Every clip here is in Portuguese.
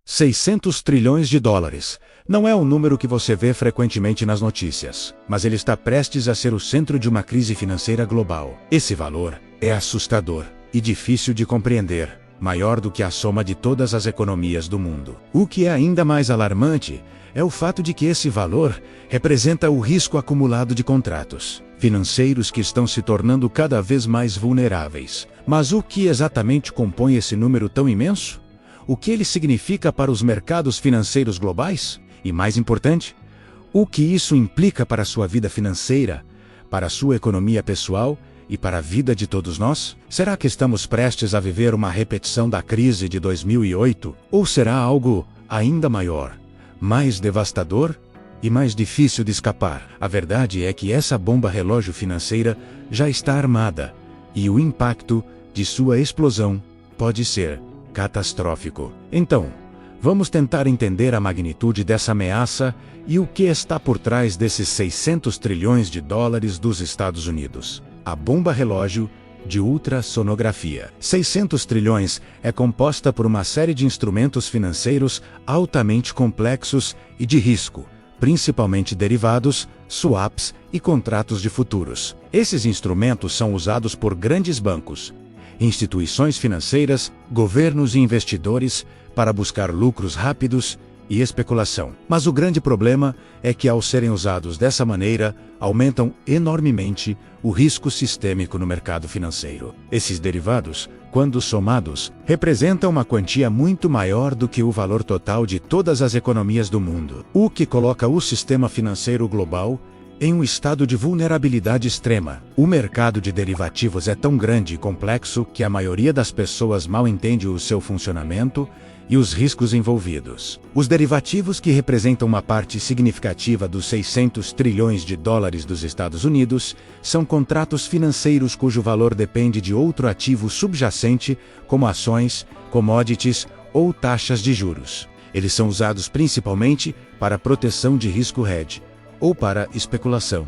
600 trilhões de dólares. Não é um número que você vê frequentemente nas notícias, mas ele está prestes a ser o centro de uma crise financeira global. Esse valor é assustador e difícil de compreender, maior do que a soma de todas as economias do mundo. O que é ainda mais alarmante é o fato de que esse valor representa o risco acumulado de contratos financeiros que estão se tornando cada vez mais vulneráveis. Mas o que exatamente compõe esse número tão imenso? O que ele significa para os mercados financeiros globais? E mais importante, o que isso implica para a sua vida financeira, para a sua economia pessoal e para a vida de todos nós? Será que estamos prestes a viver uma repetição da crise de 2008? Ou será algo ainda maior, mais devastador e mais difícil de escapar? A verdade é que essa bomba relógio financeira já está armada e o impacto de sua explosão pode ser catastrófico. Então, vamos tentar entender a magnitude dessa ameaça e o que está por trás desses 600 trilhões de dólares dos Estados Unidos. A bomba relógio de ultrassonografia. 600 trilhões é composta por uma série de instrumentos financeiros altamente complexos e de risco, principalmente derivados, swaps e contratos de futuros. Esses instrumentos são usados por grandes bancos, instituições financeiras, governos e investidores para buscar lucros rápidos e especulação. Mas o grande problema é que, ao serem usados dessa maneira, aumentam enormemente o risco sistêmico no mercado financeiro. Esses derivados, quando somados, representam uma quantia muito maior do que o valor total de todas as economias do mundo, o que coloca o sistema financeiro global em um estado de vulnerabilidade extrema. O mercado de derivativos é tão grande e complexo que a maioria das pessoas mal entende o seu funcionamento e os riscos envolvidos. Os derivativos, que representam uma parte significativa dos 600 trilhões de dólares dos Estados Unidos, são contratos financeiros cujo valor depende de outro ativo subjacente, como ações, commodities ou taxas de juros. Eles são usados principalmente para proteção de risco hedge, ou para especulação.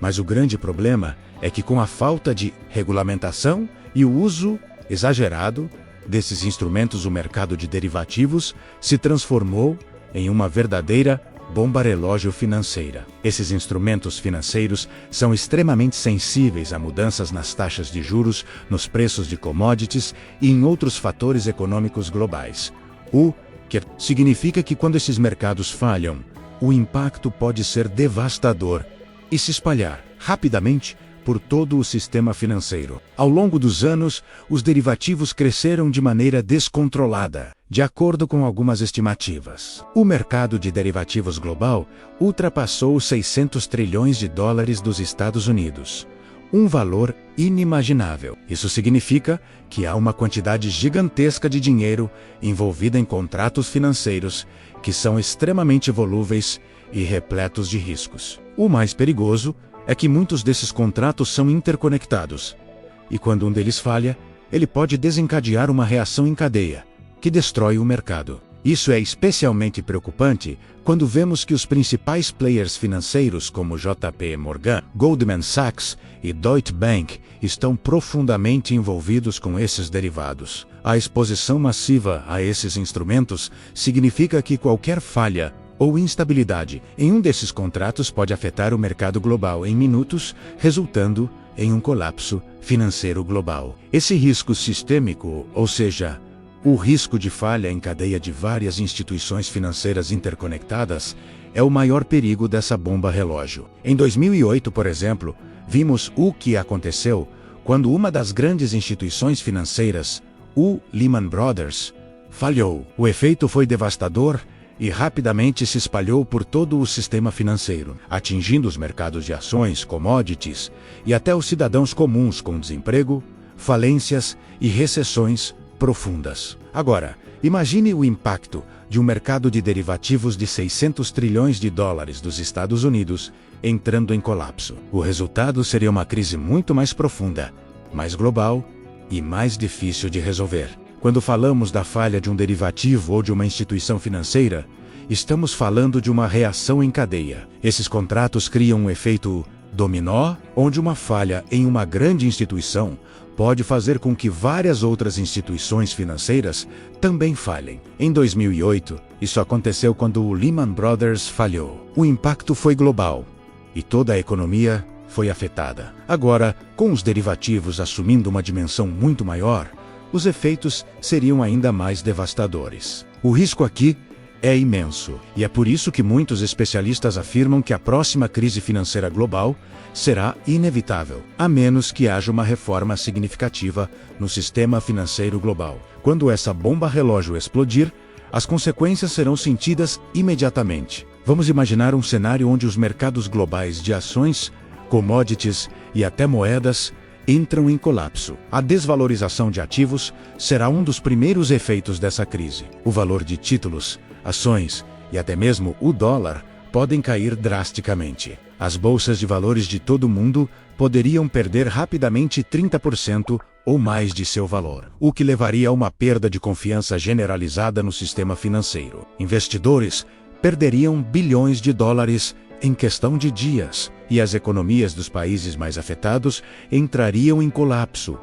Mas o grande problema é que, com a falta de regulamentação e o uso exagerado desses instrumentos, o mercado de derivativos se transformou em uma verdadeira bomba relógio financeira. Esses instrumentos financeiros são extremamente sensíveis a mudanças nas taxas de juros, nos preços de commodities e em outros fatores econômicos globais. O que significa que, quando esses mercados falham, o impacto pode ser devastador e se espalhar rapidamente por todo o sistema financeiro. Ao longo dos anos, os derivativos cresceram de maneira descontrolada. De acordo com algumas estimativas, o mercado de derivativos global ultrapassou os 600 trilhões de dólares dos Estados Unidos, um valor inimaginável. Isso significa que há uma quantidade gigantesca de dinheiro envolvida em contratos financeiros que são extremamente volúveis e repletos de riscos. O mais perigoso é que muitos desses contratos são interconectados, e quando um deles falha, ele pode desencadear uma reação em cadeia, que destrói o mercado. Isso é especialmente preocupante quando vemos que os principais players financeiros, como JP Morgan, Goldman Sachs e Deutsche Bank, estão profundamente envolvidos com esses derivados. A exposição massiva a esses instrumentos significa que qualquer falha ou instabilidade em um desses contratos pode afetar o mercado global em minutos, resultando em um colapso financeiro global. Esse risco sistêmico, ou seja, o risco de falha em cadeia de várias instituições financeiras interconectadas, é o maior perigo dessa bomba relógio. Em 2008, por exemplo, vimos o que aconteceu quando uma das grandes instituições financeiras, o Lehman Brothers, falhou. O efeito foi devastador e rapidamente se espalhou por todo o sistema financeiro, atingindo os mercados de ações, commodities e até os cidadãos comuns com desemprego, falências e recessões profundas. Agora, imagine o impacto de um mercado de derivativos de 600 trilhões de dólares dos Estados Unidos entrando em colapso. O resultado seria uma crise muito mais profunda, mais global e mais difícil de resolver. Quando falamos da falha de um derivativo ou de uma instituição financeira, estamos falando de uma reação em cadeia. Esses contratos criam um efeito dominó, onde uma falha em uma grande instituição pode fazer com que várias outras instituições financeiras também falhem. Em 2008, isso aconteceu quando o Lehman Brothers falhou. O impacto foi global e toda a economia foi afetada. Agora, com os derivativos assumindo uma dimensão muito maior, os efeitos seriam ainda mais devastadores. O risco aqui é imenso, e é por isso que muitos especialistas afirmam que a próxima crise financeira global será inevitável, a menos que haja uma reforma significativa no sistema financeiro global. Quando essa bomba relógio explodir, as consequências serão sentidas imediatamente. Vamos imaginar um cenário onde os mercados globais de ações, commodities e até moedas entram em colapso. A desvalorização de ativos será um dos primeiros efeitos dessa crise. O valor de títulos, ações e até mesmo o dólar podem cair drasticamente. As bolsas de valores de todo o mundo poderiam perder rapidamente 30% ou mais de seu valor, o que levaria a uma perda de confiança generalizada no sistema financeiro. Investidores perderiam bilhões de dólares em questão de dias, e as economias dos países mais afetados entrariam em colapso,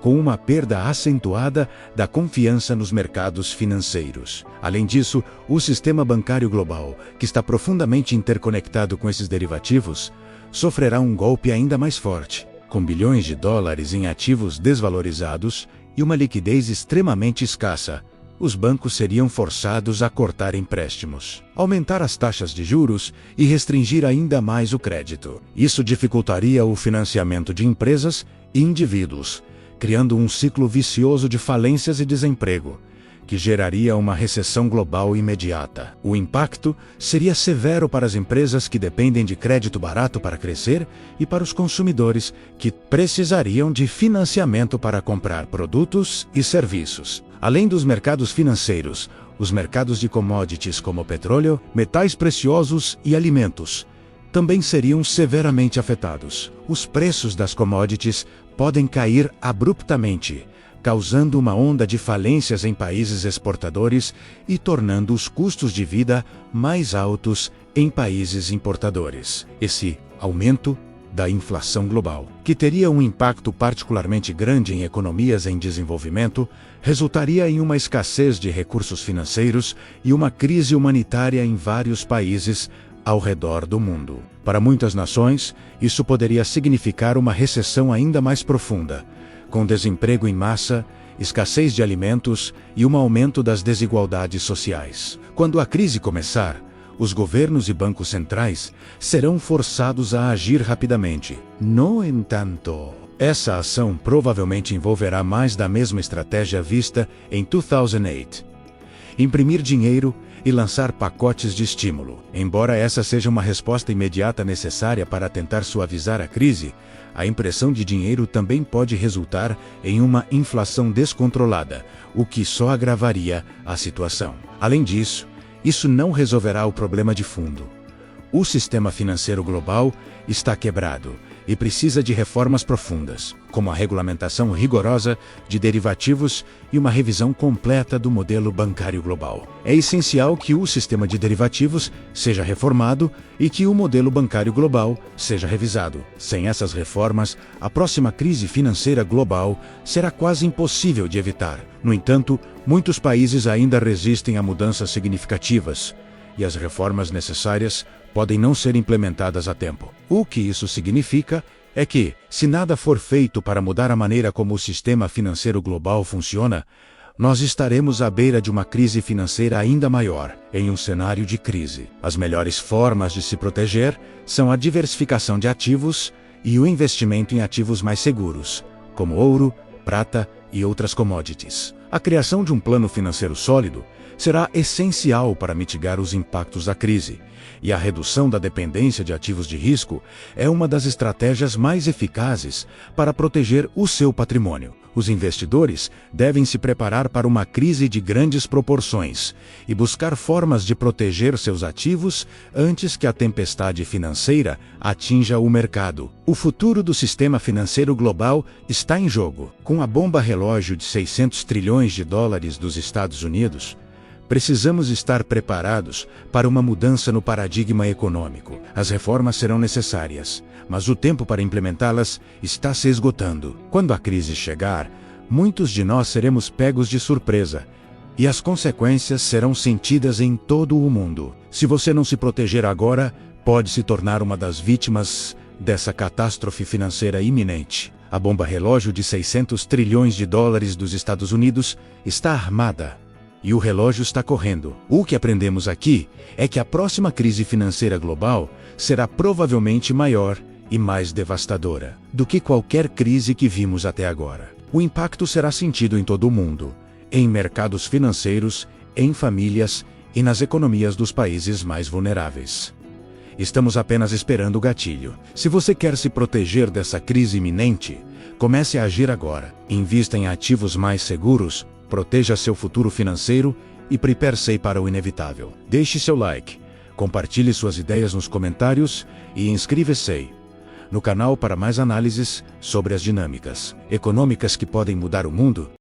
com uma perda acentuada da confiança nos mercados financeiros. Além disso, o sistema bancário global, que está profundamente interconectado com esses derivativos, sofrerá um golpe ainda mais forte, com bilhões de dólares em ativos desvalorizados e uma liquidez extremamente escassa. Os bancos seriam forçados a cortar empréstimos, aumentar as taxas de juros e restringir ainda mais o crédito. Isso dificultaria o financiamento de empresas e indivíduos, criando um ciclo vicioso de falências e desemprego, que geraria uma recessão global imediata. O impacto seria severo para as empresas que dependem de crédito barato para crescer e para os consumidores que precisariam de financiamento para comprar produtos e serviços. Além dos mercados financeiros, os mercados de commodities como petróleo, metais preciosos e alimentos também seriam severamente afetados. Os preços das commodities podem cair abruptamente, causando uma onda de falências em países exportadores e tornando os custos de vida mais altos em países importadores. Esse aumento da inflação global, que teria um impacto particularmente grande em economias em desenvolvimento, resultaria em uma escassez de recursos financeiros e uma crise humanitária em vários países ao redor do mundo. Para muitas nações, isso poderia significar uma recessão ainda mais profunda, com desemprego em massa, escassez de alimentos e um aumento das desigualdades sociais. Quando a crise começar, os governos e bancos centrais serão forçados a agir rapidamente. No entanto, essa ação provavelmente envolverá mais da mesma estratégia vista em 2008. Imprimir dinheiro e lançar pacotes de estímulo. Embora essa seja uma resposta imediata necessária para tentar suavizar a crise, a impressão de dinheiro também pode resultar em uma inflação descontrolada, o que só agravaria a situação. Além disso, isso não resolverá o problema de fundo. O sistema financeiro global está quebrado e precisa de reformas profundas, como a regulamentação rigorosa de derivativos e uma revisão completa do modelo bancário global. É essencial que o sistema de derivativos seja reformado e que o modelo bancário global seja revisado. Sem essas reformas, a próxima crise financeira global será quase impossível de evitar. No entanto, muitos países ainda resistem a mudanças significativas, e as reformas necessárias podem não ser implementadas a tempo. O que isso significa é que, se nada for feito para mudar a maneira como o sistema financeiro global funciona, nós estaremos à beira de uma crise financeira ainda maior, em um cenário de crise. As melhores formas de se proteger são a diversificação de ativos e o investimento em ativos mais seguros, como ouro, prata e outras commodities. A criação de um plano financeiro sólido será essencial para mitigar os impactos da crise, e a redução da dependência de ativos de risco é uma das estratégias mais eficazes para proteger o seu patrimônio. Os investidores devem se preparar para uma crise de grandes proporções e buscar formas de proteger seus ativos antes que a tempestade financeira atinja o mercado. O futuro do sistema financeiro global está em jogo. Com a bomba relógio de 600 trilhões de dólares dos Estados Unidos, Precisamos estar preparados para uma mudança no paradigma econômico. As reformas serão necessárias, mas o tempo para implementá-las está se esgotando. Quando a crise chegar, muitos de nós seremos pegos de surpresa, e as consequências serão sentidas em todo o mundo. Se você não se proteger agora, pode se tornar uma das vítimas dessa catástrofe financeira iminente. A bomba relógio de 600 trilhões de dólares dos Estados Unidos está armada. E o relógio está correndo. O que aprendemos aqui é que a próxima crise financeira global será provavelmente maior e mais devastadora do que qualquer crise que vimos até agora. O impacto será sentido em todo o mundo, em mercados financeiros, em famílias e nas economias dos países mais vulneráveis. Estamos apenas esperando o gatilho. Se você quer se proteger dessa crise iminente, comece a agir agora. Invista em ativos mais seguros, proteja seu futuro financeiro e prepare-se para o inevitável. Deixe seu like, compartilhe suas ideias nos comentários e inscreva-se no canal para mais análises sobre as dinâmicas econômicas que podem mudar o mundo.